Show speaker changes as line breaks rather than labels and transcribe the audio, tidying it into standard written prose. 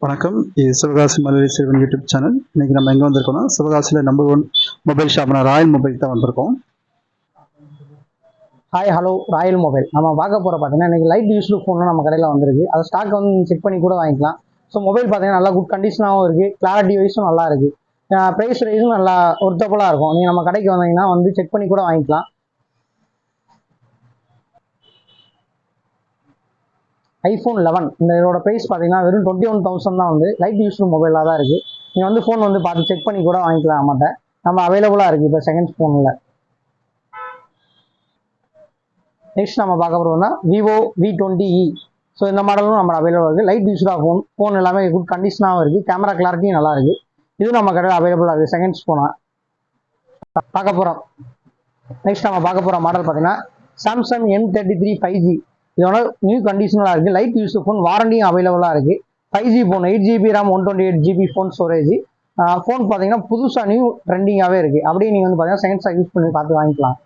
வணக்கம். இது சிவகாசி மலரி சிறுவன் யூடியூப் சேனல். இன்னைக்கு நம்ம எங்கே வந்திருக்கோம்னா, சிவகாசியில் நம்பர் 1 மொபைல் ஷாப்னா ராயல் மொபைல் தான் வந்திருக்கோம்.
Hi hello Royal mobile. நம்ம பார்க்க போகிற பார்த்தீங்கன்னா இன்றைக்கி லைட் யூஸ்டு ஃபோன் நம்ம கடையில் வந்திருக்கு. அது ஸ்டாக் வந்து செக் பண்ணி கூட வாங்கிக்கலாம். ஸோ மொபைல் பார்த்தீங்கன்னா நல்லா குட் கண்டிஷனாகவும் இருக்குது, கிளாரிட்டி வைஸும் நல்லா இருக்குது, ப்ரைஸ் வைஸும் நல்லா ஒர்த்தபுளாக இருக்கும். நீங்கள் நம்ம கடைக்கு வந்தீங்கன்னா வந்து செக் பண்ணி கூட வாங்கிக்கலாம். iPhone 11 இந்த இதோட ப்ரைஸ் பார்த்தீங்கன்னா வெறும் 21,000 தான். வந்து லைட் யூஸ்டு மொபைலாக தான் இருக்குது. நீங்கள் வந்து ஃபோன் வந்து பார்த்து செக் பண்ணி கூட வாங்கிக்கலாம். நம்மகிட்ட நம்ம அவைலபிளாக இருக்குது இப்போ செகண்ட்ஸ் ஃபோனில். நெக்ஸ்ட் நம்ம பார்க்க போகிறோம்னா விவோ V20e. ஸோ இந்த மாடலும் நம்ம அவைலபிளாக இருக்குது. லைட் யூஸ்டாக ஃபோன் எல்லாமே குட் கண்டிஷனாகவும் இருக்குது, கேமரா கிளாரிட்டியும் நல்லா இருக்குது. இது நம்ம கடையில் அவைலபிளாக இருக்குது செகண்ட்ஸ் ஃபோனாக பார்க்க போகிறோம். நெக்ஸ்ட் நம்ம பார்க்க போகிற மாடல் பார்த்தீங்கன்னா சாம்சங் M33 5G. இதோட நியூ கண்டிஷனலாக இருக்குது. லைட் யூஸ் ஃபோன், வாரண்டியும் அவைலபிளாக இருக்குது. 5G phone, 8GB RAM 128GB phone storage. Phone பார்த்தீங்கன்னா புதுசாக நியூ ட்ரெண்டிங்காகவே இருக்குது. அப்படியே நீங்கள் வந்து பார்த்தீங்கன்னா செகண்ட்ஸாக யூஸ் பண்ணி பார்த்து வாங்கிக்கலாம்.